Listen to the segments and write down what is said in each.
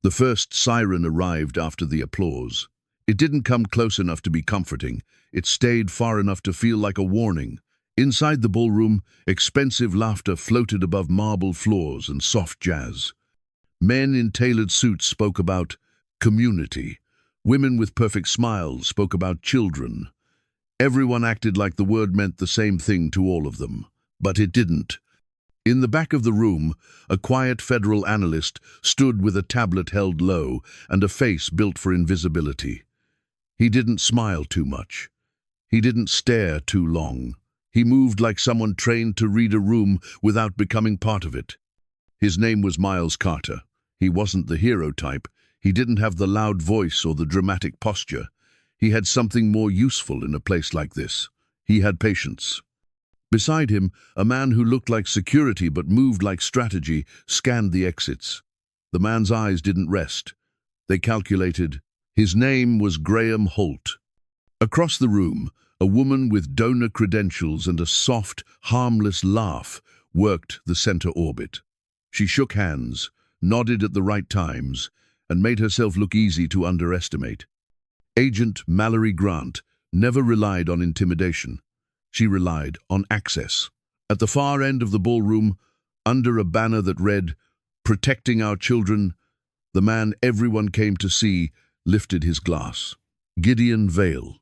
The first siren arrived after the applause. It didn't come close enough to be comforting. It stayed far enough to feel like a warning. Inside the ballroom, expensive laughter floated above marble floors and soft jazz. Men in tailored suits spoke about community. Women with perfect smiles spoke about children. Everyone acted like the word meant the same thing to all of them. But it didn't. In the back of the room, a quiet federal analyst stood with a tablet held low and a face built for invisibility. He didn't smile too much. He didn't stare too long. He moved like someone trained to read a room without becoming part of it. His name was Miles Carter. He wasn't the hero type. He didn't have the loud voice or the dramatic posture. He had something more useful in a place like this. He had patience. Beside him, a man who looked like security but moved like strategy scanned the exits. The man's eyes didn't rest. They calculated. His name was Graham Holt. Across the room, a woman with donor credentials and a soft, harmless laugh worked the center orbit. She shook hands, nodded at the right times, and made herself look easy to underestimate. Agent Mallory Grant never relied on intimidation. She relied on access. At the far end of the ballroom, under a banner that read, "Protecting Our Children," the man everyone came to see lifted his glass. Gideon Vale.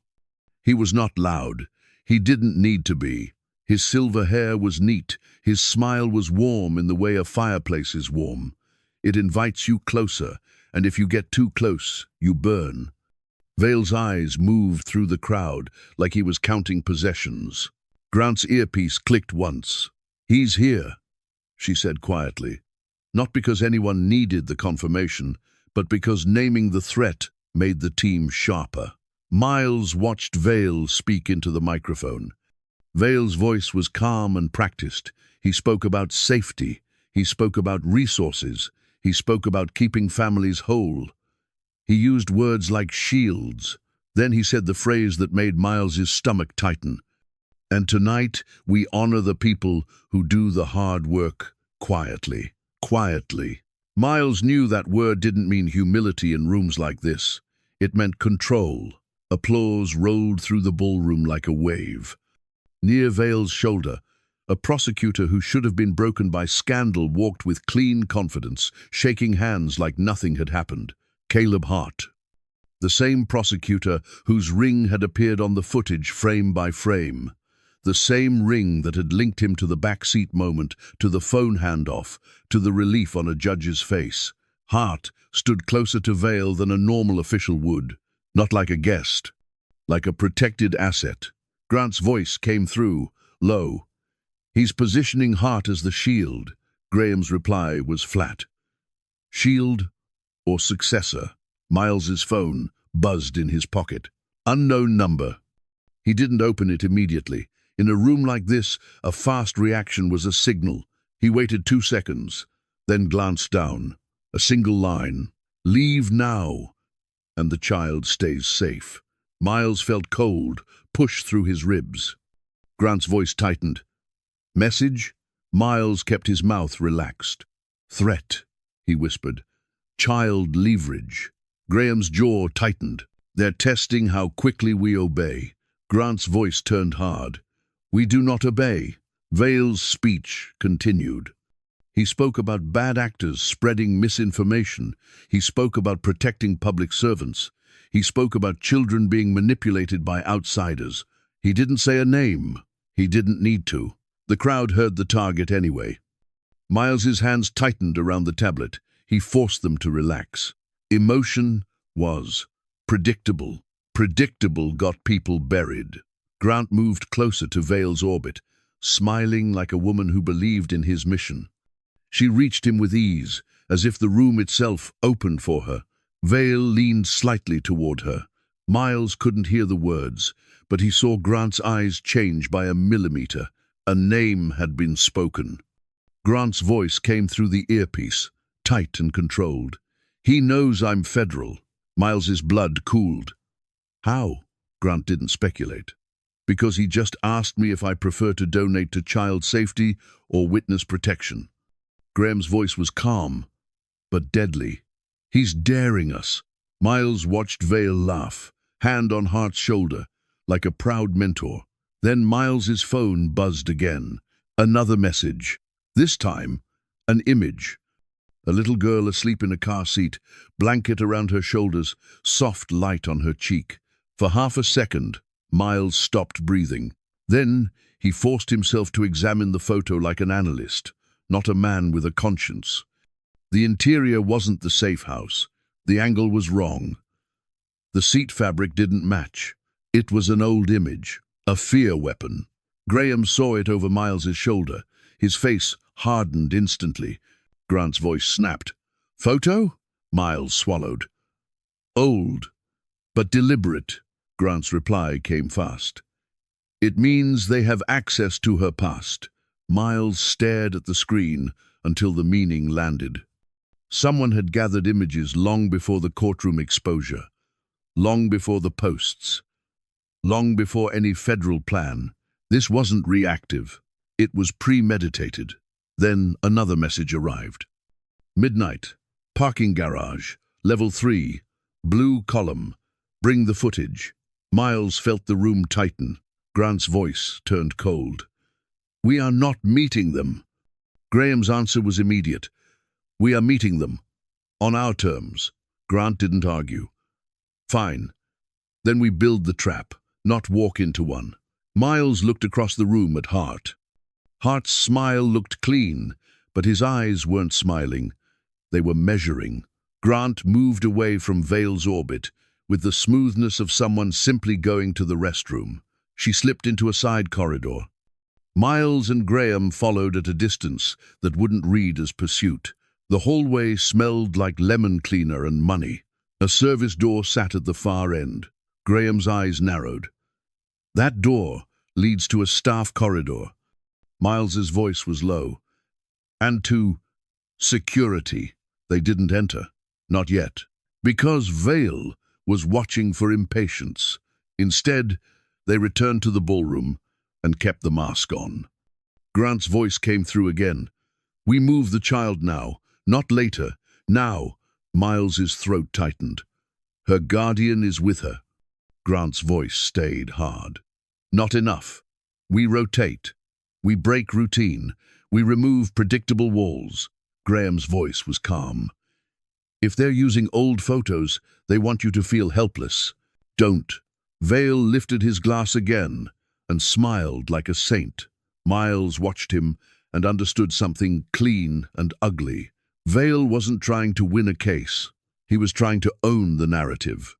He was not loud. He didn't need to be. His silver hair was neat. His smile was warm in the way a fireplace is warm. It invites you closer, and if you get too close, you burn. Vale's eyes moved through the crowd like he was counting possessions. Grant's earpiece clicked once. "He's here," she said quietly. Not because anyone needed the confirmation, but because naming the threat made the team sharper. Miles watched Vale speak into the microphone. Vale's voice was calm and practiced. He spoke about safety. He spoke about resources. He spoke about keeping families whole. He used words like shields. Then he said the phrase that made Miles's stomach tighten. "And tonight we honor the people who do the hard work quietly." Quietly. Miles knew that word didn't mean humility in rooms like this. It meant control. Applause rolled through the ballroom like a wave. Near Vale's shoulder, a prosecutor who should have been broken by scandal walked with clean confidence, shaking hands like nothing had happened. Caleb Hart. The same prosecutor whose ring had appeared on the footage frame by frame. The same ring that had linked him to the backseat moment, to the phone handoff, to the relief on a judge's face. Hart stood closer to Vale than a normal official would. Not like a guest, like a protected asset. Grant's voice came through, low. "He's positioning Hart as the shield." Graham's reply was flat. "Shield or successor?" Miles's phone buzzed in his pocket. Unknown number. He didn't open it immediately. In a room like this, a fast reaction was a signal. He waited 2 seconds, then glanced down. A single line. "Leave now, and the child stays safe." Miles felt cold push through his ribs. Grant's voice tightened. "Message?" Miles kept his mouth relaxed. "Threat," he whispered. "Child leverage." Graham's jaw tightened. "They're testing how quickly we obey." Grant's voice turned hard. "We do not obey." Vale's speech continued. He spoke about bad actors spreading misinformation. He spoke about protecting public servants. He spoke about children being manipulated by outsiders. He didn't say a name. He didn't need to. The crowd heard the target anyway. Miles's hands tightened around the tablet. He forced them to relax. Emotion was predictable. Predictable got people buried. Grant moved closer to Vale's orbit, smiling like a woman who believed in his mission. She reached him with ease, as if the room itself opened for her. Vale leaned slightly toward her. Miles couldn't hear the words, but he saw Grant's eyes change by a millimeter. A name had been spoken. Grant's voice came through the earpiece, tight and controlled. "He knows I'm federal." Miles's blood cooled. "How?" Grant didn't speculate. "Because he just asked me if I prefer to donate to child safety or witness protection." Graham's voice was calm, but deadly. He's daring us. Miles watched Vale laugh, hand on Hart's shoulder, like a proud mentor. Then Miles's phone buzzed again. Another message. This time, an image. A little girl asleep in a car seat, blanket around her shoulders, soft light on her cheek. For half a second, Miles stopped breathing. Then he forced himself to examine the photo like an analyst, not a man with a conscience. The interior wasn't the safe house. The angle was wrong. The seat fabric didn't match. It was an old image, a fear weapon. Graham saw it over Miles's shoulder. His face hardened instantly. Grant's voice snapped. Photo? Miles swallowed. Old, but deliberate. Grant's reply came fast. It means they have access to her past. Miles stared at the screen until the meaning landed. Someone had gathered images long before the courtroom exposure, long before the posts, long before any federal plan. This wasn't reactive. It was premeditated. Then another message arrived. Midnight, parking garage, level 3, blue column, bring the footage. Miles felt the room tighten. Grant's voice turned cold. We are not meeting them. Graham's answer was immediate. We are meeting them. On our terms. Grant didn't argue. Fine. Then we build the trap, not walk into one. Miles looked across the room at Hart. Hart's smile looked clean, but his eyes weren't smiling. They were measuring. Grant moved away from Vale's orbit with the smoothness of someone simply going to the restroom. She slipped into a side corridor. Miles and Graham followed at a distance that wouldn't read as pursuit. The hallway smelled like lemon cleaner and money. A service door sat at the far end. Graham's eyes narrowed. That door leads to a staff corridor. Miles's voice was low. And to security. They didn't enter. Not yet. Because Vale was watching for impatience. Instead, they returned to the ballroom and kept the mask on. Grant's voice came through again. We move the child now, not later. Now. Miles's throat tightened. Her guardian is with her. Grant's voice stayed hard. Not enough. We rotate. We break routine. We remove predictable walls. Graham's voice was calm. If they're using old photos, they want you to feel helpless. Don't. Vale lifted his glass again and smiled like a saint. Miles watched him and understood something clean and ugly. Vale wasn't trying to win a case. He was trying to own the narrative.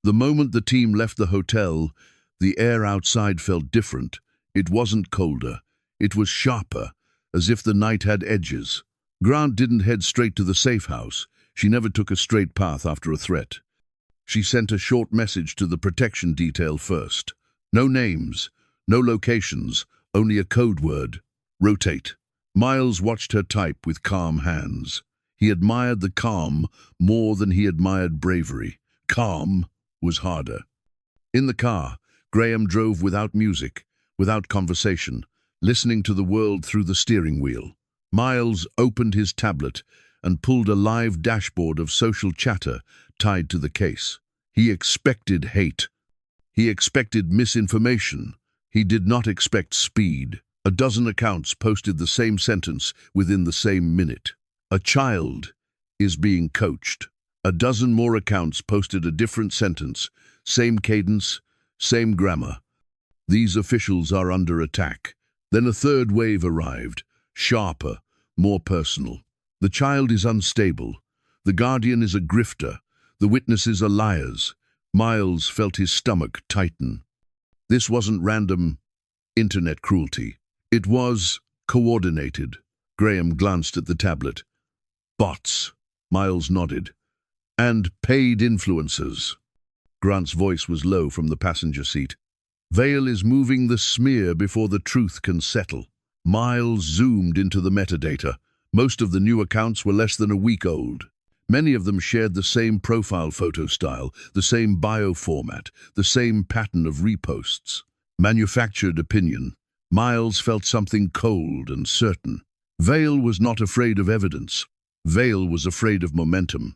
The moment the team left the hotel, the air outside felt different. It wasn't colder. It was sharper, as if the night had edges. Grant didn't head straight to the safe house. She never took a straight path after a threat. She sent a short message to the protection detail first. No names, no locations, only a code word. Rotate. Miles watched her type with calm hands. He admired the calm more than he admired bravery. Calm was harder. In the car, Graham drove without music, without conversation, listening to the world through the steering wheel. Miles opened his tablet and pulled a live dashboard of social chatter tied to the case. He expected hate. He expected misinformation. He did not expect speed. A dozen accounts posted the same sentence within the same minute. A child is being coached. A dozen more accounts posted a different sentence, same cadence, same grammar. These officials are under attack. Then a third wave arrived, sharper, more personal. The child is unstable. The guardian is a grifter. The witnesses are liars. Miles felt his stomach tighten. This wasn't random internet cruelty. It was coordinated. Graham glanced at the tablet. Bots. Miles nodded. And paid influencers. Grant's voice was low from the passenger seat. Vale is moving the smear before the truth can settle. Miles zoomed into the metadata. Most of the new accounts were less than a week old. Many of them shared the same profile photo style, the same bio format, the same pattern of reposts. Manufactured opinion. Miles felt something cold and certain. Vale was not afraid of evidence. Vale was afraid of momentum.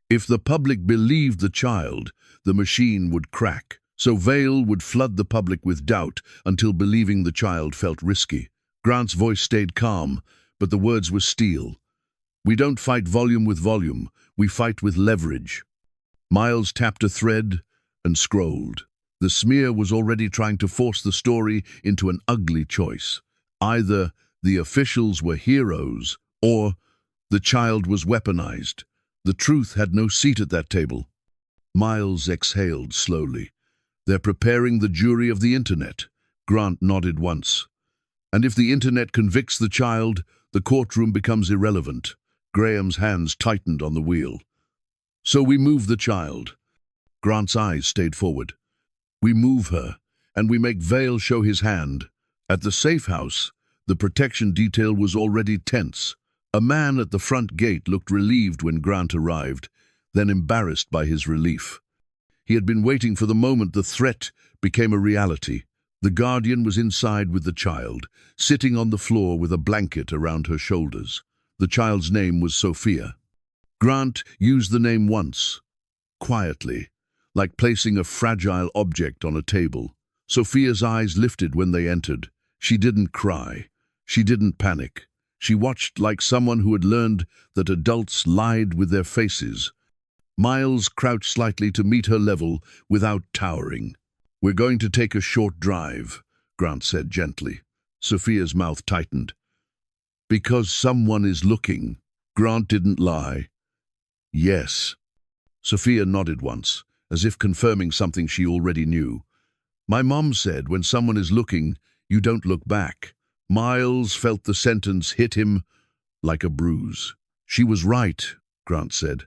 If the public believed the child, the machine would crack. So Vale would flood the public with doubt until believing the child felt risky. Grant's voice stayed calm, but the words were steel. We don't fight volume with volume, we fight with leverage. Miles tapped a thread and scrolled. The smear was already trying to force the story into an ugly choice. Either the officials were heroes, or the child was weaponized. The truth had no seat at that table. Miles exhaled slowly. They're preparing the jury of the internet. Grant nodded once. And if the internet convicts the child, the courtroom becomes irrelevant. Graham's hands tightened on the wheel. So we move the child. Grant's eyes stayed forward. We move her, and we make Vale show his hand. At the safe house, the protection detail was already tense. A man at the front gate looked relieved when Grant arrived, then embarrassed by his relief. He had been waiting for the moment the threat became a reality. The guardian was inside with the child, sitting on the floor with a blanket around her shoulders. The child's name was Sophia. Grant used the name once, quietly, like placing a fragile object on a table. Sophia's eyes lifted when they entered. She didn't cry. She didn't panic. She watched like someone who had learned that adults lied with their faces. Miles crouched slightly to meet her level without towering. We're going to take a short drive, Grant said gently. Sophia's mouth tightened. Because someone is looking. Grant didn't lie. Yes. Sophia nodded once, as if confirming something she already knew. My mom said when someone is looking, you don't look back. Miles felt the sentence hit him like a bruise. She was right, Grant said.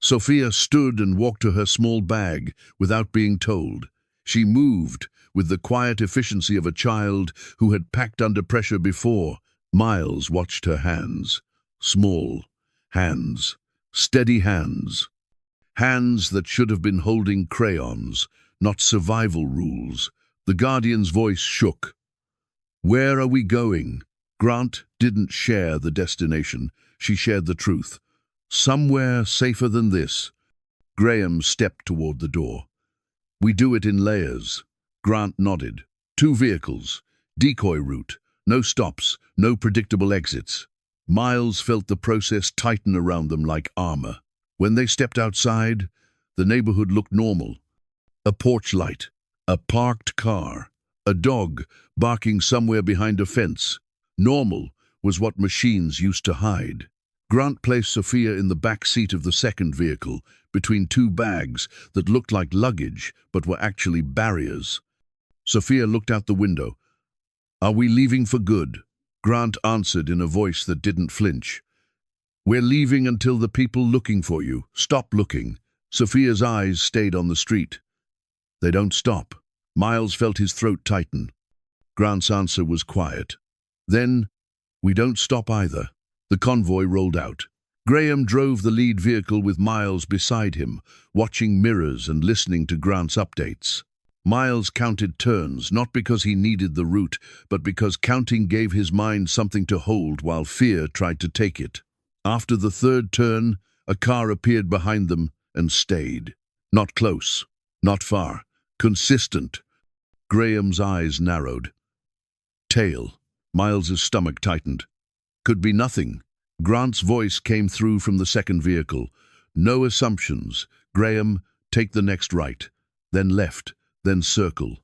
Sophia stood and walked to her small bag without being told. She moved with the quiet efficiency of a child who had packed under pressure before. Miles watched her hands. Small hands. Steady hands. Hands that should have been holding crayons, not survival rules. The guardian's voice shook. Where are we going? Grant didn't share the destination. She shared the truth. Somewhere safer than this. Graham stepped toward the door. We do it in layers. Grant nodded. 2 vehicles. Decoy route. No stops. No predictable exits. Miles felt the process tighten around them like armor. When they stepped outside, the neighborhood looked normal. A porch light. A parked car. A dog barking somewhere behind a fence. Normal was what machines used to hide. Grant placed Sophia in the back seat of the second vehicle, between 2 bags that looked like luggage but were actually barriers. Sophia looked out the window. Are we leaving for good? Grant answered in a voice that didn't flinch. We're leaving until the people looking for you stop looking. Sophia's eyes stayed on the street. They don't stop. Miles felt his throat tighten. Grant's answer was quiet. Then, we don't stop either. The convoy rolled out. Graham drove the lead vehicle with Miles beside him, watching mirrors and listening to Grant's updates. Miles counted turns, not because he needed the route, but because counting gave his mind something to hold while fear tried to take it. After the 3rd turn, a car appeared behind them and stayed. Not close, not far, consistent. Graham's eyes narrowed. Tail. Miles's stomach tightened. Could be nothing. Grant's voice came through from the second vehicle. No assumptions. Graham, take the next right, then left, then circle.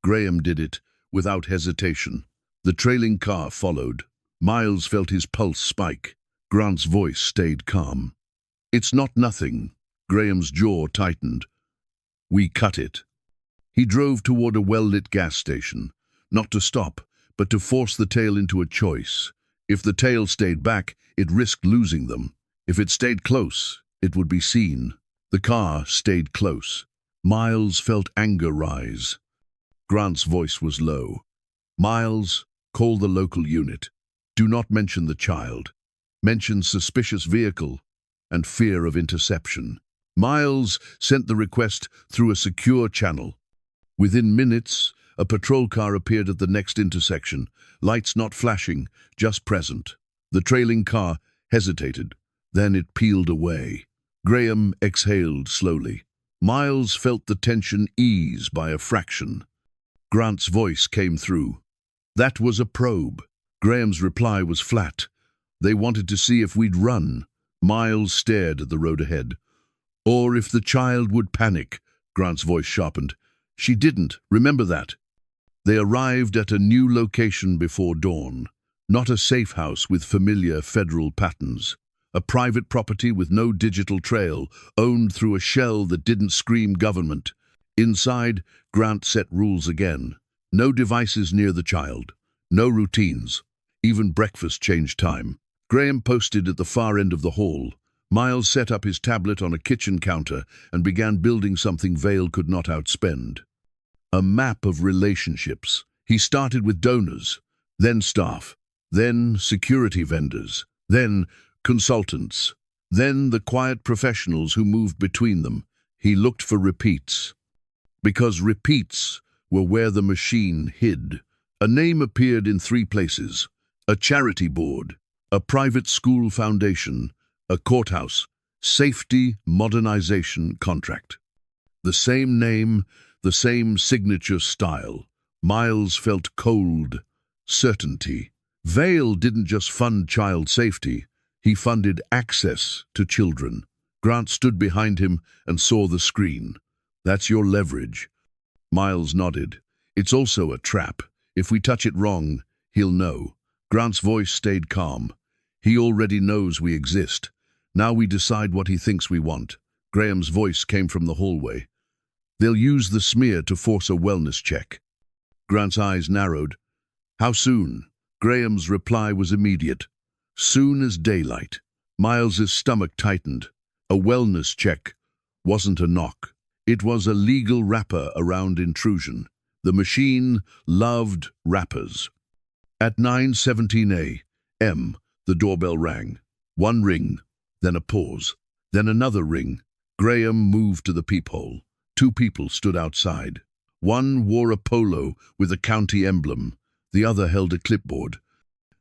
Graham did it without hesitation. The trailing car followed. Miles felt his pulse spike. Grant's voice stayed calm. It's not nothing. Graham's jaw tightened. We cut it. He drove toward a well-lit gas station, not to stop, but to force the tail into a choice. If the tail stayed back, it risked losing them. If it stayed close, it would be seen. The car stayed close. Miles felt anger rise. Grant's voice was low. Miles, call the local unit. Do not mention the child. Mention suspicious vehicle and fear of interception. Miles sent the request through a secure channel. Within minutes, a patrol car appeared at the next intersection, lights not flashing, just present. The trailing car hesitated, then it peeled away. Graham exhaled slowly. Miles felt the tension ease by a fraction. Grant's voice came through. That was a probe. Graham's reply was flat. They wanted to see if we'd run. Miles stared at the road ahead. Or if the child would panic. Grant's voice sharpened. She didn't, remember that. They arrived at a new location before dawn. Not a safe house with familiar federal patterns. A private property with no digital trail, owned through a shell that didn't scream government. Inside, Grant set rules again. No devices near the child. No routines. Even breakfast changed time. Graham posted at the far end of the hall. Miles set up his tablet on a kitchen counter and began building something Vale could not outspend. A map of relationships. He started with donors, then staff, then security vendors, then consultants, then the quiet professionals who moved between them. He looked for repeats. Because repeats were where the machine hid. A name appeared in 3 places. A charity board, a private school foundation, a courthouse, safety modernization contract. The same name, the same signature style. Miles felt cold certainty. Vale didn't just fund child safety, he funded access to children. Grant stood behind him and saw the screen. That's your leverage. Miles nodded. It's also a trap. If we touch it wrong, he'll know. Grant's voice stayed calm. He already knows we exist. Now we decide what he thinks we want. Graham's voice came from the hallway. They'll use the smear to force a wellness check. Grant's eyes narrowed. How soon? Graham's reply was immediate. Soon as daylight. Miles's stomach tightened. A wellness check wasn't a knock. It was a legal wrapper around intrusion. The machine loved wrappers. At 9:17 a.m., the doorbell rang. One ring, then a pause, then another ring. Graham moved to the peephole. 2 people stood outside. One wore a polo with a county emblem. The other held a clipboard.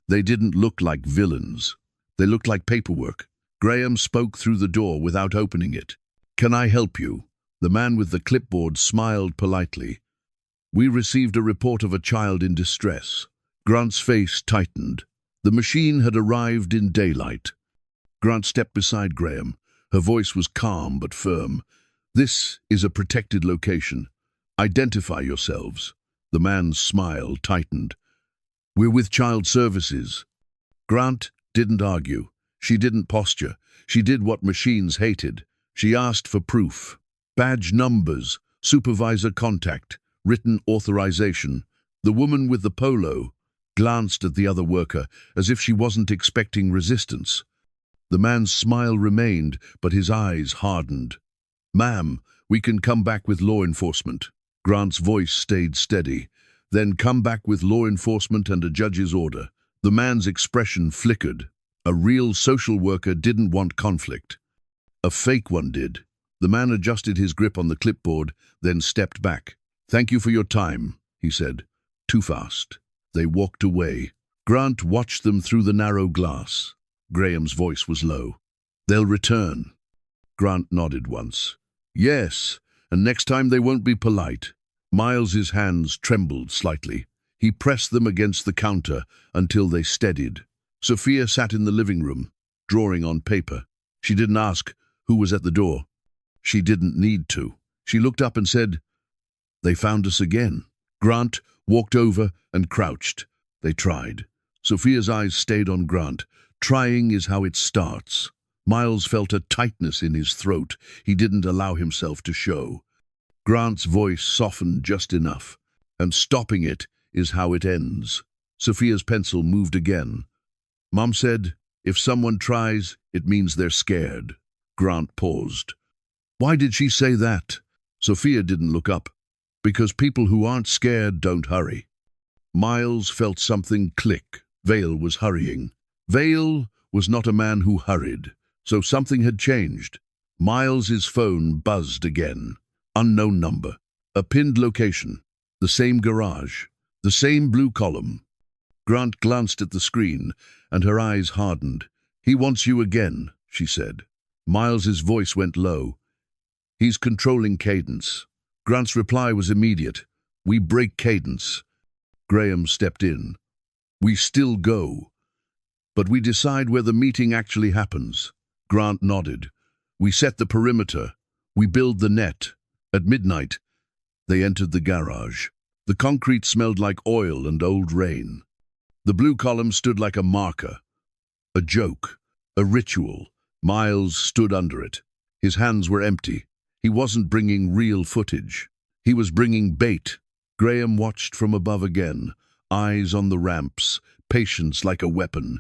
They didn't look like villains. They looked like paperwork. Graham spoke through the door without opening it. Can I help you? The man with the clipboard smiled politely. We received a report of a child in distress. Grant's face tightened. The machine had arrived in daylight. Grant stepped beside Graham. Her voice was calm but firm. This is a protected location. Identify yourselves. The man's smile tightened. We're with Child Services. Grant didn't argue. She didn't posture. She did what machines hated. She asked for proof. Badge numbers, supervisor contact, written authorization. The woman with the polo glanced at the other worker as if she wasn't expecting resistance. The man's smile remained, but his eyes hardened. Ma'am, we can come back with law enforcement. Grant's voice stayed steady. Then come back with law enforcement and a judge's order. The man's expression flickered. A real social worker didn't want conflict. A fake one did. The man adjusted his grip on the clipboard, then stepped back. Thank you for your time, he said. Too fast. They walked away. Grant watched them through the narrow glass. Graham's voice was low. They'll return. Grant nodded once. Yes, and next time they won't be polite. Miles's hands trembled slightly. He pressed them against the counter until they steadied. Sophia sat in the living room, drawing on paper. She didn't ask who was at the door. She didn't need to. She looked up and said, They found us again. Grant walked over and crouched. They tried. Sophia's eyes stayed on Grant. Trying is how it starts. Miles felt a tightness in his throat he didn't allow himself to show. Grant's voice softened just enough. And stopping it is how it ends. Sophia's pencil moved again. Mom said, if someone tries, it means they're scared. Grant paused. Why did she say that? Sophia didn't look up. Because people who aren't scared don't hurry. Miles felt something click. Vale was hurrying. Vale was not a man who hurried. So something had changed. Miles's phone buzzed again. Unknown number. A pinned location. The same garage. The same blue column. Grant glanced at the screen, and her eyes hardened. He wants you again, she said. Miles's voice went low. He's controlling cadence. Grant's reply was immediate. We break cadence. Graham stepped in. We still go. But we decide where the meeting actually happens. Grant nodded. We set the perimeter. We build the net. At midnight, they entered the garage. The concrete smelled like oil and old rain. The blue column stood like a marker. A joke. A ritual. Miles stood under it. His hands were empty. He wasn't bringing real footage. He was bringing bait. Graham watched from above again, eyes on the ramps, patience like a weapon.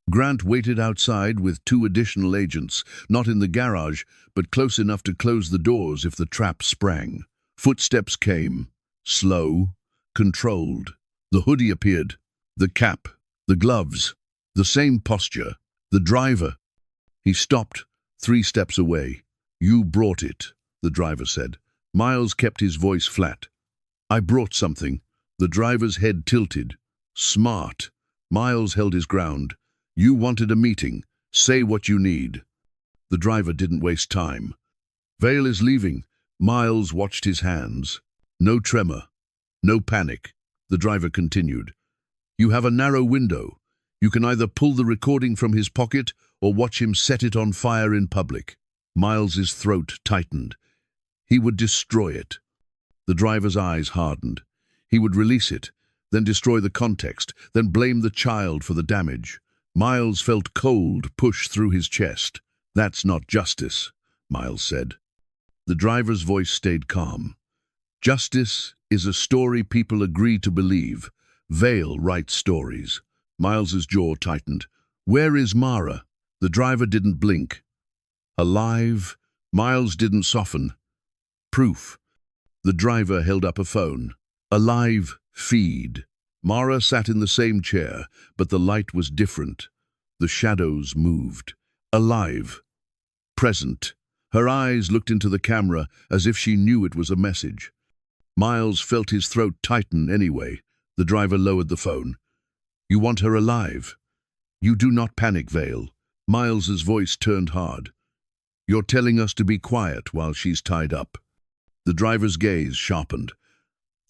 Grant waited outside with 2 additional agents, not in the garage, but close enough to close the doors if the trap sprang. Footsteps came, slow, controlled. The hoodie appeared, the cap, the gloves, the same posture, the driver. He stopped, 3 steps away. You brought it, the driver said. Miles kept his voice flat. I brought something. The driver's head tilted. Smart. Miles held his ground. You wanted a meeting. Say what you need. The driver didn't waste time. Vale is leaving. Miles watched his hands. No tremor. No panic. The driver continued. You have a narrow window. You can either pull the recording from his pocket or watch him set it on fire in public. Miles's throat tightened. He would destroy it. The driver's eyes hardened. He would release it, then destroy the context, then blame the child for the damage. Miles felt cold push through his chest. That's not justice, Miles said. The driver's voice stayed calm. Justice is a story people agree to believe. Vale writes stories. Miles's jaw tightened. Where is Mara? The driver didn't blink. Alive? Miles didn't soften. Proof. The driver held up a phone. Alive feed. Mara sat in the same chair, but the light was different. The shadows moved. Alive. Present. Her eyes looked into the camera as if she knew it was a message. Miles felt his throat tighten anyway. The driver lowered the phone. You want her alive? You do not panic, Vale. Miles's voice turned hard. You're telling us to be quiet while she's tied up. The driver's gaze sharpened.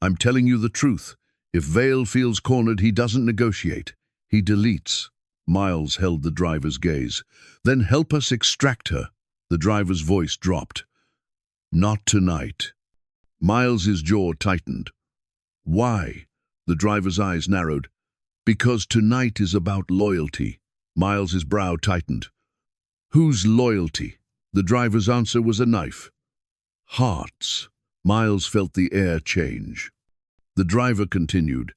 I'm telling you the truth. If Vale feels cornered, he doesn't negotiate. He deletes. Miles held the driver's gaze. Then help us extract her. The driver's voice dropped. Not tonight. Miles's jaw tightened. Why? The driver's eyes narrowed. Because tonight is about loyalty. Miles's brow tightened. Whose loyalty? The driver's answer was a knife. Hearts. Miles felt the air change. The driver continued.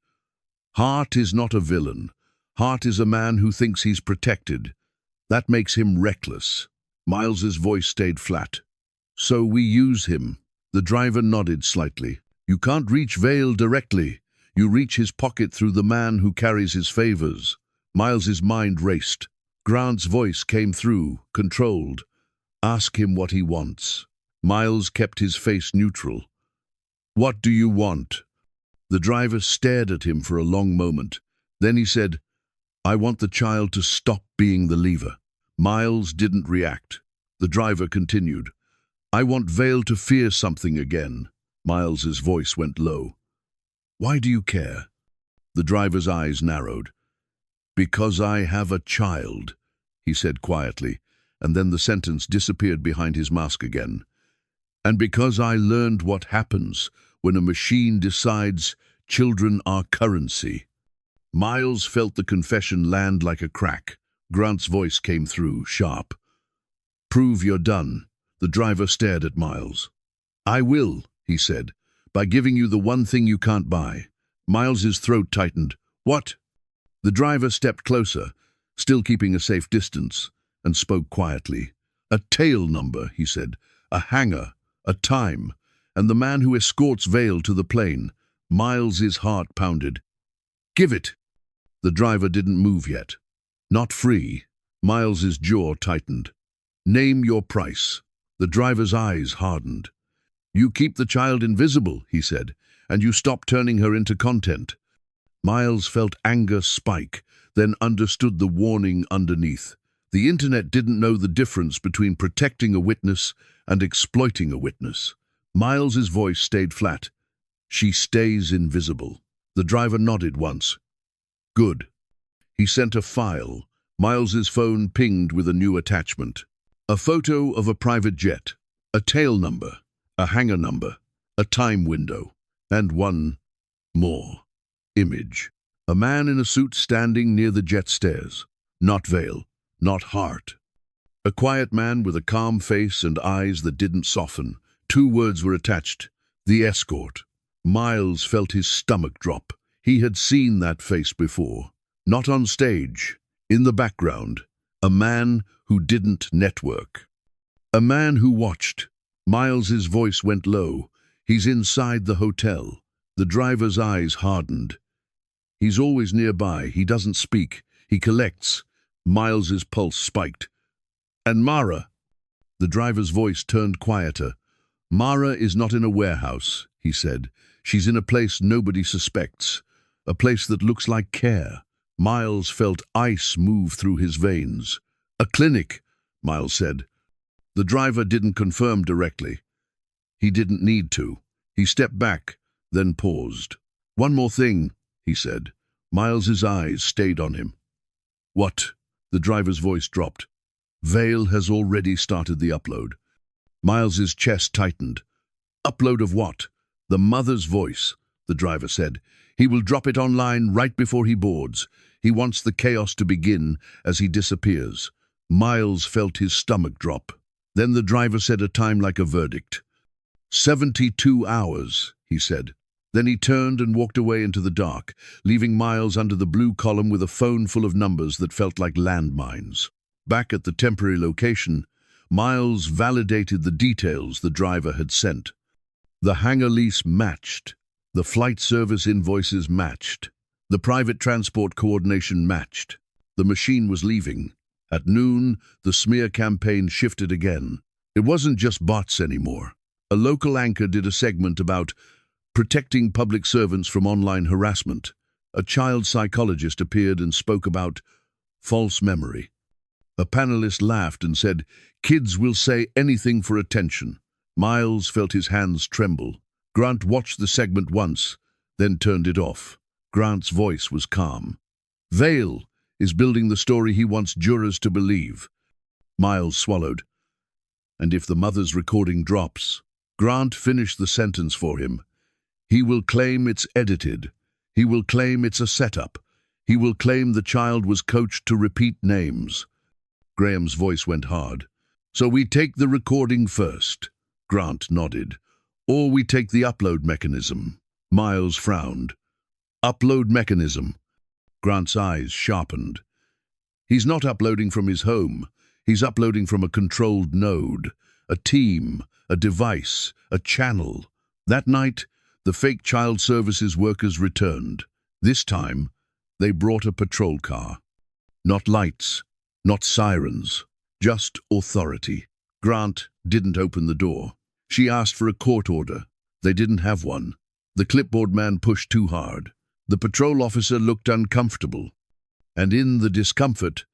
Hart is not a villain. Hart is a man who thinks he's protected. That makes him reckless. Miles's voice stayed flat. So we use him. The driver nodded slightly. You can't reach Vale directly. You reach his pocket through the man who carries his favors. Miles's mind raced. Grant's voice came through, controlled. Ask him what he wants. Miles kept his face neutral. What do you want? The driver stared at him for a long moment. Then he said, I want the child to stop being the lever. Miles didn't react. The driver continued. I want Vale to fear something again. Miles's voice went low. Why do you care? The driver's eyes narrowed. Because I have a child, he said quietly, and then the sentence disappeared behind his mask again. And because I learned what happens when a machine decides children are currency. Miles felt the confession land like a crack. Grant's voice came through, sharp. Prove you're done. The driver stared at Miles. I will, he said, by giving you the one thing you can't buy. Miles's throat tightened. What? The driver stepped closer, still keeping a safe distance, and spoke quietly. A tail number, he said, a hangar, a time, and the man who escorts Vale to the plane. Miles's heart pounded. Give it. The driver didn't move yet. Not free. Miles's jaw tightened. Name your price. The driver's eyes hardened. You keep the child invisible, he said, and you stop turning her into content. Miles felt anger spike, then understood the warning underneath. The internet didn't know the difference between protecting a witness and exploiting a witness. Miles's voice stayed flat. She stays invisible. The driver nodded once. Good. He sent a file. Miles's phone pinged with a new attachment. A photo of a private jet, a tail number, a hangar number, a time window, and one more image. A man in a suit standing near the jet stairs. Not veil, not heart. A quiet man with a calm face and eyes that didn't soften. 2 words were attached. The escort. Miles felt his stomach drop. He had seen that face before. Not on stage. In the background. A man who didn't network. A man who watched. Miles's voice went low. He's inside the hotel. The driver's eyes hardened. He's always nearby. He doesn't speak. He collects. Miles's pulse spiked. And Mara? The driver's voice turned quieter. Mara is not in a warehouse, he said. She's in a place nobody suspects. A place that looks like care. Miles felt ice move through his veins. A clinic, Miles said. The driver didn't confirm directly. He didn't need to. He stepped back, then paused. One more thing, he said. Miles's eyes stayed on him. What? The driver's voice dropped. Vale has already started the upload. Miles's chest tightened. Upload of what? The mother's voice, the driver said. He will drop it online right before he boards. He wants the chaos to begin as he disappears. Miles felt his stomach drop. Then the driver said a time like a verdict. 72 hours, he said. Then he turned and walked away into the dark, leaving Miles under the blue column with a phone full of numbers that felt like landmines. Back at the temporary location, Miles validated the details the driver had sent. The hangar lease matched. The flight service invoices matched. The private transport coordination matched. The machine was leaving. At noon, the smear campaign shifted again. It wasn't just bots anymore. A local anchor did a segment about protecting public servants from online harassment. A child psychologist appeared and spoke about false memory. A panelist laughed and said, "Kids will say anything for attention." Miles felt his hands tremble. Grant watched the segment once, then turned it off. Grant's voice was calm. Vale is building the story he wants jurors to believe. Miles swallowed. And if the mother's recording drops, Grant finished the sentence for him. He will claim it's edited. He will claim it's a setup. He will claim the child was coached to repeat names. Graham's voice went hard. So we take the recording first. Grant nodded. Or we take the upload mechanism. Miles frowned. Upload mechanism. Grant's eyes sharpened. He's not uploading from his home. He's uploading from a controlled node, a team, a device, a channel. That night, the fake child services workers returned. This time, they brought a patrol car. Not lights, not sirens, just authority. Grant didn't open the door. She asked for a court order. They didn't have one. The clipboard man pushed too hard. The patrol officer looked uncomfortable. And in the discomfort,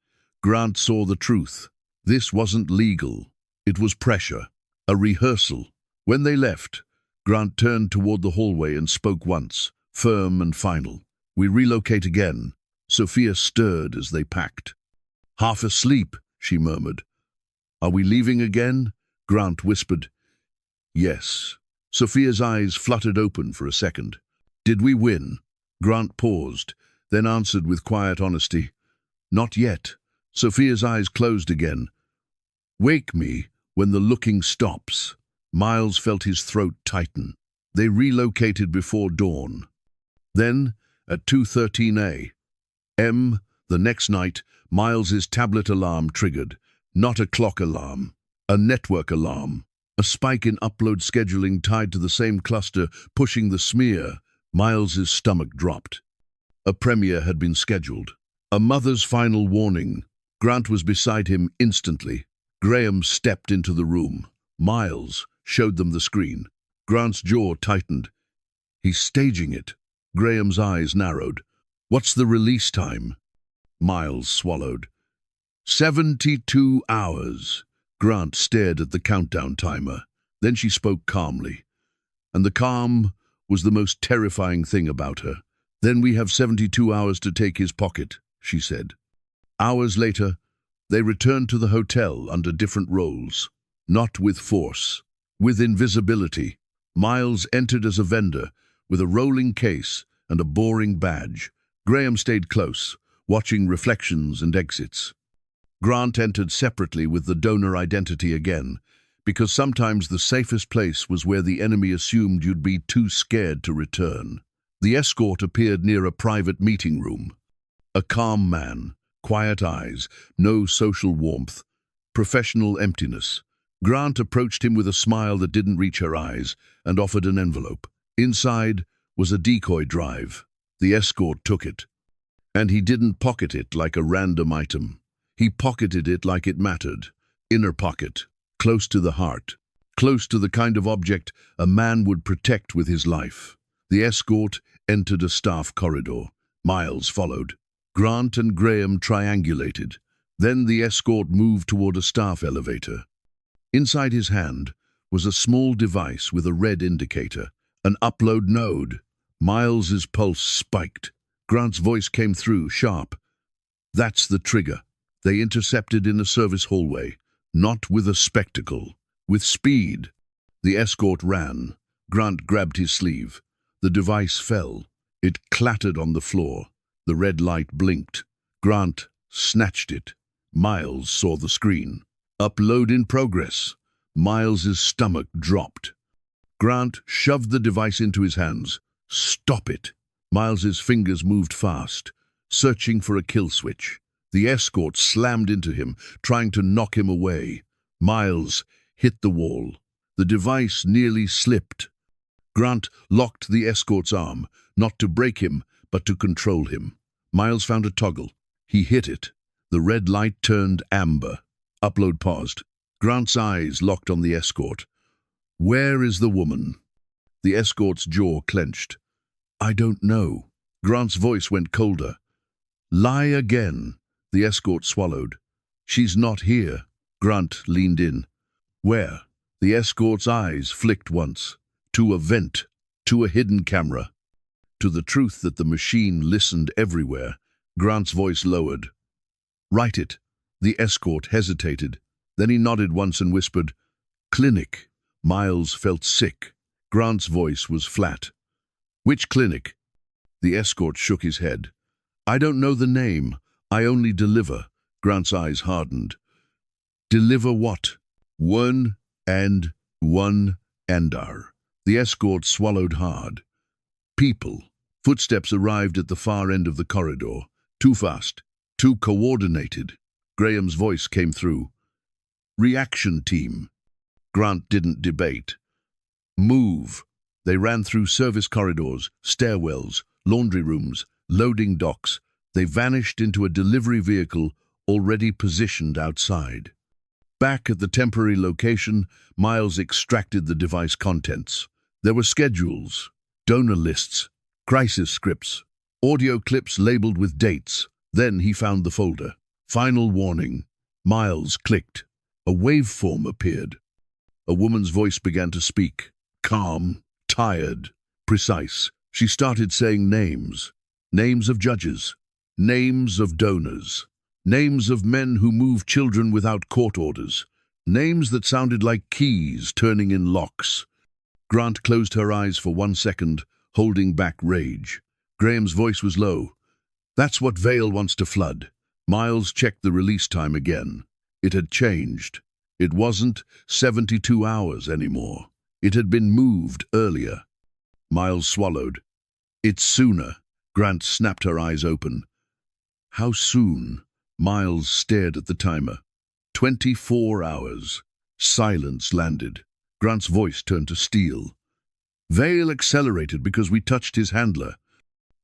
Grant saw the truth. This wasn't legal. It was pressure, a rehearsal. When they left, Grant turned toward the hallway and spoke once, firm and final. We relocate again. Sophia stirred as they packed. Half asleep, she murmured. Are we leaving again? Grant whispered. Yes. Sophia's eyes fluttered open for a second. Did we win? Grant paused, then answered with quiet honesty. Not yet. Sophia's eyes closed again. Wake me when the looking stops. Miles felt his throat tighten. They relocated before dawn. Then, at 2:13 a.m., the next night, Miles's tablet alarm triggered. Not a clock alarm, a network alarm. A spike in upload scheduling tied to the same cluster, pushing the smear. Miles's stomach dropped. A premiere had been scheduled. A mother's final warning. Grant was beside him instantly. Graham stepped into the room. Miles showed them the screen. Grant's jaw tightened. He's staging it. Graham's eyes narrowed. What's the release time? Miles swallowed. 72 hours. Grant stared at the countdown timer. Then she spoke calmly. And the calm was the most terrifying thing about her. Then we have 72 hours to take his pocket, she said. Hours later, they returned to the hotel under different roles. Not with force, with invisibility. Miles entered as a vendor, with a rolling case and a boring badge. Graham stayed close, watching reflections and exits. Grant entered separately with the donor identity again, because sometimes the safest place was where the enemy assumed you'd be too scared to return. The escort appeared near a private meeting room. A calm man, quiet eyes, no social warmth, professional emptiness. Grant approached him with a smile that didn't reach her eyes and offered an envelope. Inside was a decoy drive. The escort took it. And he didn't pocket it like a random item. He pocketed it like it mattered. Inner pocket, close to the heart, close to the kind of object a man would protect with his life. The escort entered a staff corridor. Miles followed. Grant and Graham triangulated. Then the escort moved toward a staff elevator. Inside his hand was a small device with a red indicator, an upload node. Miles's pulse spiked. Grant's voice came through, sharp. That's the trigger. They intercepted in a service hallway, not with a spectacle, with speed. The escort ran. Grant grabbed his sleeve. The device fell. It clattered on the floor. The red light blinked. Grant snatched it. Miles saw the screen. Upload in progress. Miles's stomach dropped. Grant shoved the device into his hands. Stop it. Miles's fingers moved fast, searching for a kill switch. The escort slammed into him, trying to knock him away. Miles hit the wall. The device nearly slipped. Grant locked the escort's arm, not to break him, but to control him. Miles found a toggle. He hit it. The red light turned amber. Upload paused. Grant's eyes locked on the escort. Where is the woman? The escort's jaw clenched. I don't know. Grant's voice went colder. Lie again. The escort swallowed. She's not here. Grant leaned in. Where? The escort's eyes flicked once. To a vent. To a hidden camera. To the truth that the machine listened everywhere. Grant's voice lowered. Write it. The escort hesitated. Then he nodded once and whispered, Clinic. Miles felt sick. Grant's voice was flat. Which clinic? The escort shook his head. I don't know the name. I only deliver. Grant's eyes hardened. Deliver what? One and are. The escort swallowed hard. People. Footsteps arrived at the far end of the corridor. Too fast. Too coordinated. Graham's voice came through. Reaction team. Grant didn't debate. Move. They ran through service corridors, stairwells, laundry rooms, loading docks. They vanished into a delivery vehicle already positioned outside. Back at the temporary location, Miles extracted the device contents. There were schedules, donor lists, crisis scripts, audio clips labeled with dates. Then he found the folder. Final warning. Miles clicked. A waveform appeared. A woman's voice began to speak. Calm, tired, precise. She started saying names. Names of judges. Names of donors. Names of men who moved children without court orders. Names that sounded like keys turning in locks. Grant closed her eyes for 1 second, holding back rage. Graham's voice was low. That's what Vale wants to flood. Miles checked the release time again. It had changed. It wasn't 72 hours anymore. It had been moved earlier. Miles swallowed. It's sooner. Grant snapped her eyes open. How soon? Miles stared at the timer. 24 hours. Silence landed. Grant's voice turned to steel. Vale accelerated because we touched his handler.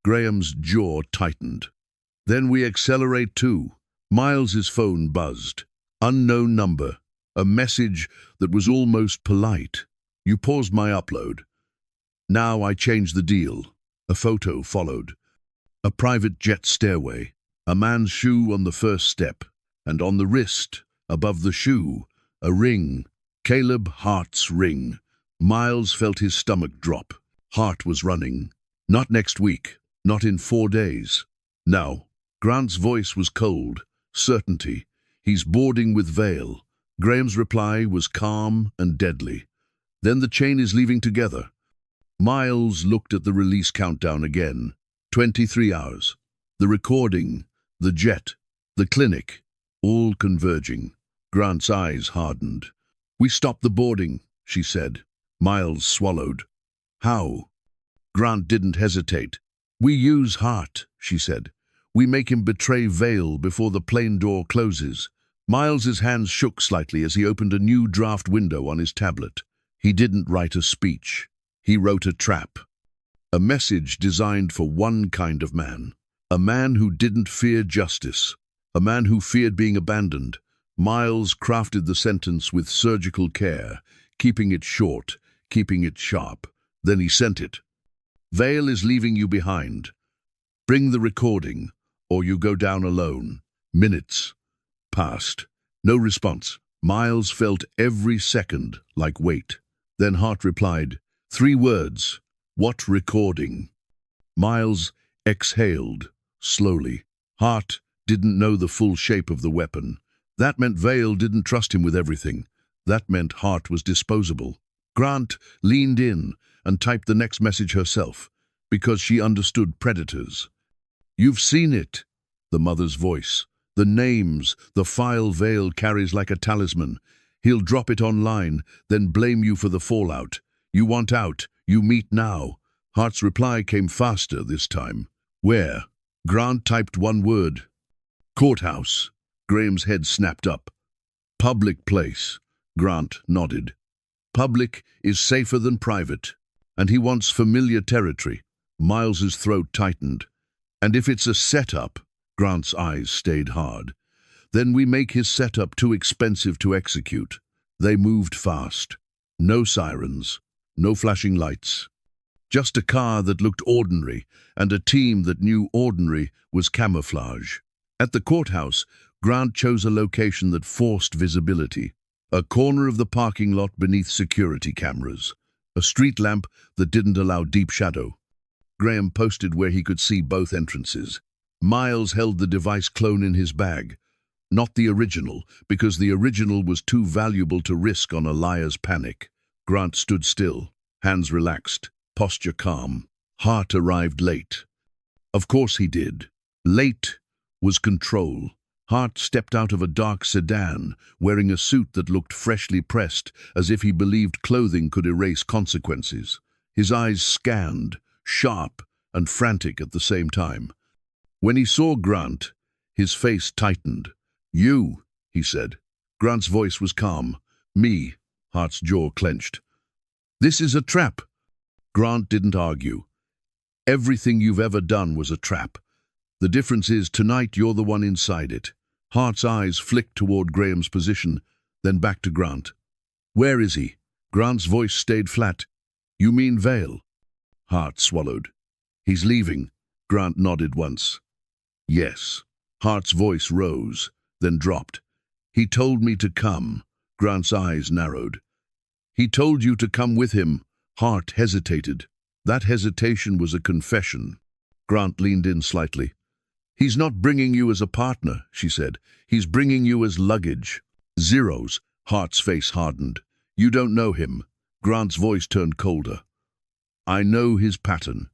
Graham's jaw tightened. Then we accelerate too. Miles's phone buzzed. Unknown number. A message that was almost polite. You paused my upload. Now I change the deal. A photo followed. A private jet stairway. A man's shoe on the first step. and on the wrist, above the shoe, a ring. Caleb Hart's ring. Miles felt his stomach drop. Hart was running. Not next week. Not in 4 days. Now. Grant's voice was cold. Certainty. He's boarding with Vale. Graham's reply was calm and deadly. Then the chain is leaving together. Miles looked at the release countdown again. 23 hours. The recording, the jet, the clinic, all converging. Grant's eyes hardened. "We stopped the boarding," she said. Miles swallowed. "How?" Grant didn't hesitate. "We use Hart," she said. "We make him betray Vale before the plane door closes." Miles's hands shook slightly as he opened a new draft window on his tablet. He didn't write a speech. He wrote a trap. A message designed for one kind of man. A man who didn't fear justice. A man who feared being abandoned. Miles crafted the sentence with surgical care, keeping it short, keeping it sharp. Then he sent it. "Vale is leaving you behind. Bring the recording, or you go down alone." Minutes passed. No response. Miles felt every second like weight. Then Hart replied, 3 words. "What recording?" Miles exhaled slowly. Hart didn't know the full shape of the weapon. That meant Vale didn't trust him with everything. That meant Hart was disposable. Grant leaned in and typed the next message herself, because she understood predators. "You've seen it," the mother's voice. "The names, the file Vale carries like a talisman. He'll drop it online, then blame you for the fallout. You want out, you meet now." Hart's reply came faster this time. "Where?" Grant typed 1 word. "Courthouse." Graham's head snapped up. "Public place." Grant nodded. "Public is safer than private. And he wants familiar territory." Miles's throat tightened. "And if it's a setup," Grant's eyes stayed hard, "then we make his setup too expensive to execute." They moved fast. No sirens, no flashing lights. Just a car that looked ordinary and a team that knew ordinary was camouflage. At the courthouse, Grant chose a location that forced visibility. A corner of the parking lot beneath security cameras. A street lamp that didn't allow deep shadow. Graham posted where he could see both entrances. Miles held the device clone in his bag. Not the original, because the original was too valuable to risk on a liar's panic. Grant stood still, hands relaxed, posture calm. Hart arrived late. Of course he did. Late was control. Hart stepped out of a dark sedan, wearing a suit that looked freshly pressed, as if he believed clothing could erase consequences. His eyes scanned, sharp and frantic at the same time. When he saw Grant, his face tightened. "You," he said. Grant's voice was calm. "Me." Hart's jaw clenched. "This is a trap." Grant didn't argue. "Everything you've ever done was a trap. The difference is tonight you're the one inside it." Hart's eyes flicked toward Graham's position, then back to Grant. "Where is he?" Grant's voice stayed flat. "You mean Vale?" Hart swallowed. "He's leaving." Grant nodded once. "Yes." Hart's voice rose, then dropped. "He told me to come." Grant's eyes narrowed. "He told you to come with him." Hart hesitated. That hesitation was a confession. Grant leaned in slightly. "He's not bringing you as a partner," she said. "He's bringing you as luggage." "Zeros." Hart's face hardened. "You don't know him." Grant's voice turned colder. "I know his pattern.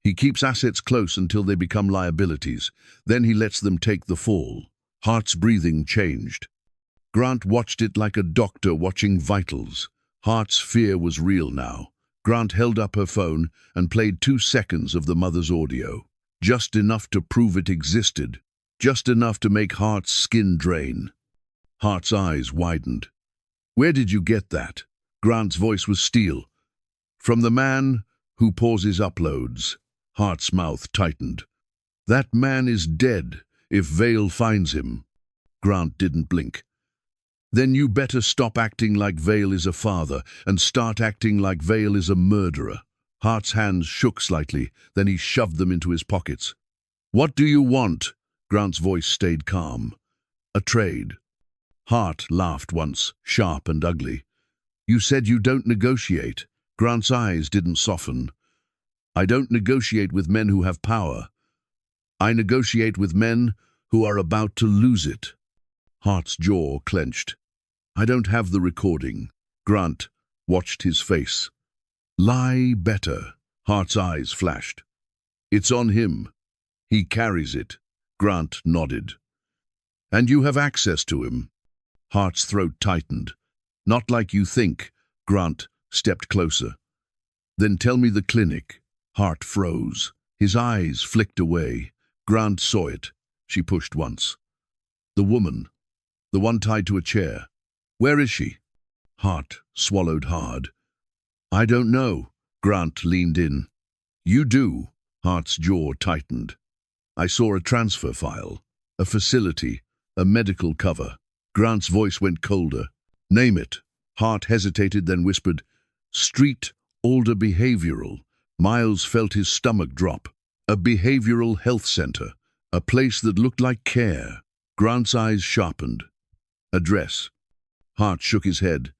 He keeps assets close until they become liabilities. Then he lets them take the fall." Hart's breathing changed. Grant watched it like a doctor watching vitals. Hart's fear was real now. Grant held up her phone and played 2 seconds of the mother's audio. Just enough to prove it existed. Just enough to make Hart's skin drain. Hart's eyes widened. "Where did you get that?" Grant's voice was steel. "From the man who pauses uploads." Hart's mouth tightened. "That man is dead if Vale finds him." Grant didn't blink. "Then you better stop acting like Vale is a father and start acting like Vale is a murderer." Hart's hands shook slightly, then he shoved them into his pockets. "What do you want?" Grant's voice stayed calm. A trade. Hart laughed once, sharp and ugly. You said you don't negotiate. Grant's eyes didn't soften. I don't negotiate with men who have power. I negotiate with men who are about to lose it. Hart's jaw clenched. I don't have the recording. Grant watched his face. Lie better. Hart's eyes flashed. It's on him. He carries it. Grant nodded. And you have access to him. Hart's throat tightened. Not like you think. Grant stepped closer. Then tell me the clinic. Hart froze. His eyes flicked away. Grant saw it. She pushed once. The woman. The one tied to a chair. Where is she? Hart swallowed hard. I don't know. Grant leaned in. You do. Hart's jaw tightened. I saw a transfer file, a facility, a medical cover. Grant's voice went colder. Name it. Hart hesitated, then whispered, Street Alder Behavioral. Miles felt his stomach drop. A behavioral health center, a place that looked like care. Grant's eyes sharpened. Address. Hart shook his head.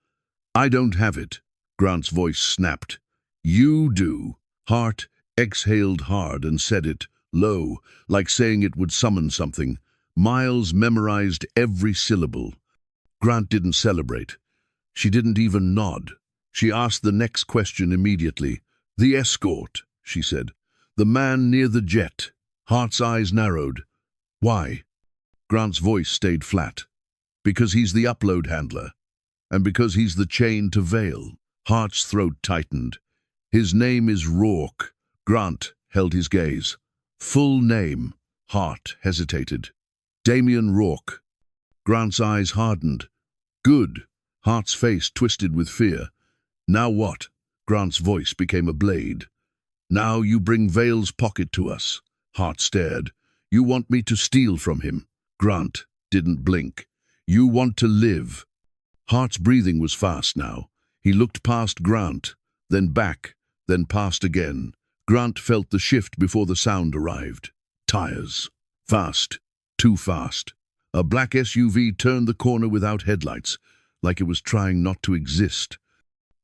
I don't have it. Grant's voice snapped. You do. Hart exhaled hard and said it, low, like saying it would summon something. Miles memorized every syllable. Grant didn't celebrate. She didn't even nod. She asked the next question immediately. The escort, she said. The man near the jet. Hart's eyes narrowed. Why? Grant's voice stayed flat. Because he's the upload handler. And because he's the chain to Vale. Hart's throat tightened. His name is Rourke. Grant held his gaze. Full name. Hart hesitated. Damien Rourke. Grant's eyes hardened. Good. Hart's face twisted with fear. Now what? Grant's voice became a blade. Now you bring Vale's pocket to us. Hart stared. You want me to steal from him. Grant didn't blink. You want to live. Hart's breathing was fast now. He looked past Grant, then back, then past again. Grant felt the shift before the sound arrived. Tires. Fast. Too fast. A black SUV turned the corner without headlights, like it was trying not to exist.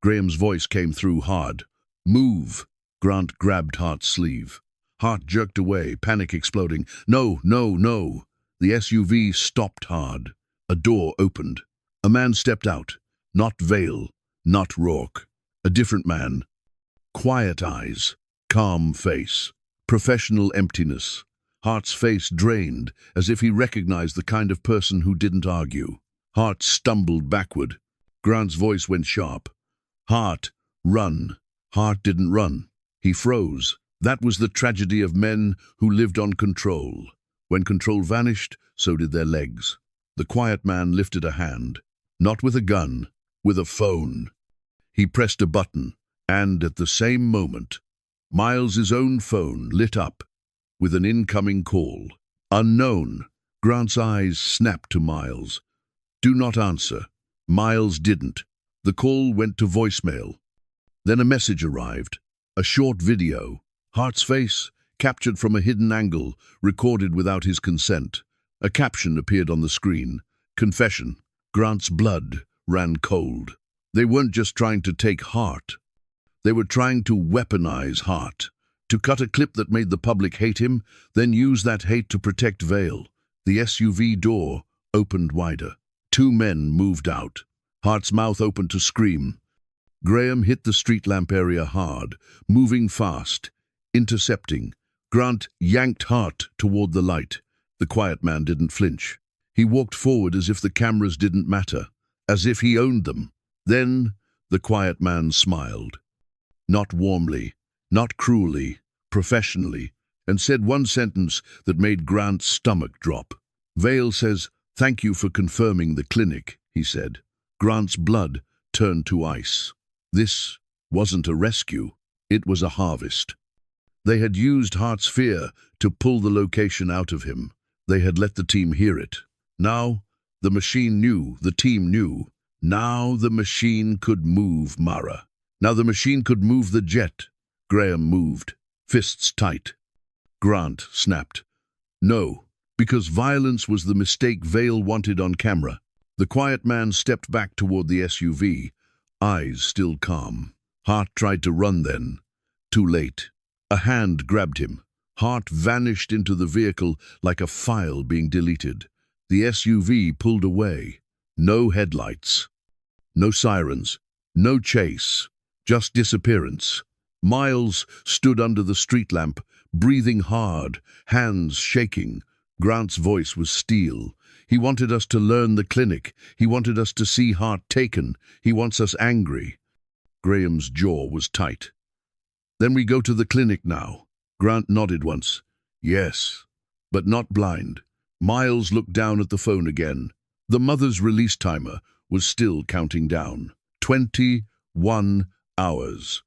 Graham's voice came through hard. Move. Grant grabbed Hart's sleeve. Hart jerked away, panic exploding. No, no, no. The SUV stopped hard. A door opened. A man stepped out. Not Vale. Not Rourke. A different man. Quiet eyes. Calm face. Professional emptiness. Hart's face drained, as if he recognized the kind of person who didn't argue. Hart stumbled backward. Grant's voice went sharp. Hart, run. Hart didn't run. He froze. That was the tragedy of men who lived on control. When control vanished, so did their legs. The quiet man lifted a hand. Not with a gun, with a phone. He pressed a button, and at the same moment, Miles's own phone lit up with an incoming call. Unknown. Grant's eyes snapped to Miles. Do not answer. Miles didn't. The call went to voicemail. Then a message arrived. A short video. Hart's face, captured from a hidden angle, recorded without his consent. A caption appeared on the screen. Confession. Grant's blood ran cold. They weren't just trying to take Hart. They were trying to weaponize Hart. To cut a clip that made the public hate him, then use that hate to protect Vale. The SUV door opened wider. Two men moved out. Hart's mouth opened to scream. Graham hit the street lamp area hard, moving fast, intercepting. Grant yanked Hart toward the light. The quiet man didn't flinch. He walked forward as if the cameras didn't matter, as if he owned them. Then the quiet man smiled. Not warmly, not cruelly, professionally, and said one sentence that made Grant's stomach drop. Vale says, "Thank you for confirming the clinic," he said. Grant's blood turned to ice. This wasn't a rescue, it was a harvest. They had used Hart's fear to pull the location out of him. They had let the team hear it. Now, the machine knew, the team knew. Now the machine could move Mara. Now the machine could move the jet. Graham moved, fists tight. Grant snapped. No. Because violence was the mistake Vale wanted on camera. The quiet man stepped back toward the SUV, eyes still calm. Hart tried to run then. Too late. A hand grabbed him. Hart vanished into the vehicle like a file being deleted. The SUV pulled away. No headlights. No sirens. No chase. Just disappearance. Miles stood under the street lamp, breathing hard, hands shaking. Grant's voice was steel. He wanted us to learn the clinic. He wanted us to see Hart taken. He wants us angry. Graham's jaw was tight. Then we go to the clinic now. Grant nodded once. Yes, but not blind. Miles looked down at the phone again. The mother's release timer was still counting down. 21 hours.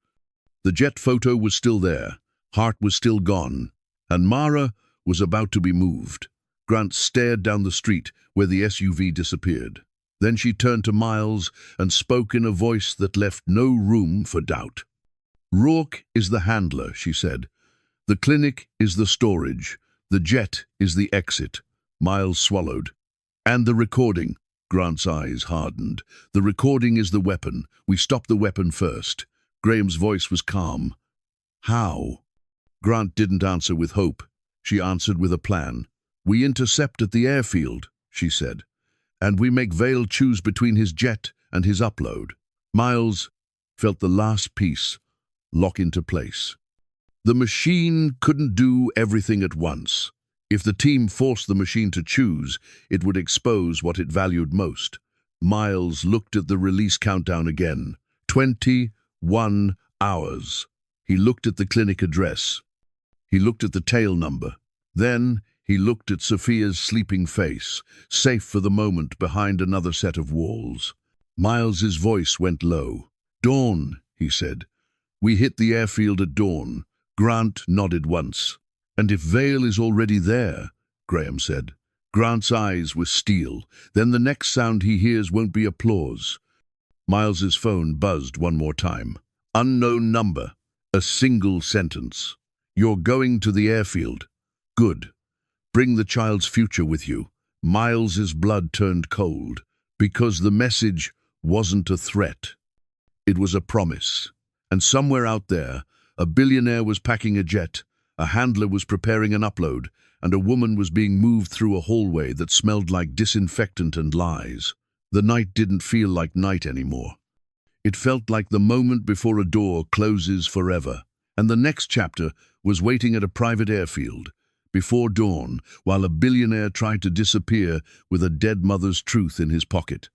The jet photo was still there. Hart was still gone. And Mara was about to be moved. Grant stared down the street where the SUV disappeared. Then she turned to Miles and spoke in a voice that left no room for doubt. Rourke is the handler, she said. The clinic is the storage. The jet is the exit. Miles swallowed. And the recording. Grant's eyes hardened. The recording is the weapon. We stop the weapon first. Graham's voice was calm. How? Grant didn't answer with hope. She answered with a plan. We intercept at the airfield, she said, and we make Vale choose between his jet and his upload. Miles felt the last piece lock into place. The machine couldn't do everything at once. If the team forced the machine to choose, it would expose what it valued most. Miles looked at the release countdown again. 21 hours. He looked at the clinic address. He looked at the tail number. Then he looked at Sophia's sleeping face, safe for the moment behind another set of walls. Miles's voice went low. Dawn, he said. We hit the airfield at dawn. Grant nodded once. And if Vale is already there, Graham said. Grant's eyes were steel. Then the next sound he hears won't be applause. Miles's phone buzzed one more time. Unknown number. A single sentence. You're going to the airfield. Good. Bring the child's future with you. Miles's blood turned cold, because the message wasn't a threat. It was a promise. And somewhere out there, a billionaire was packing a jet, a handler was preparing an upload, and a woman was being moved through a hallway that smelled like disinfectant and lies. The night didn't feel like night anymore. It felt like the moment before a door closes forever. And the next chapter was waiting at a private airfield, before dawn, while a billionaire tried to disappear with a dead mother's truth in his pocket.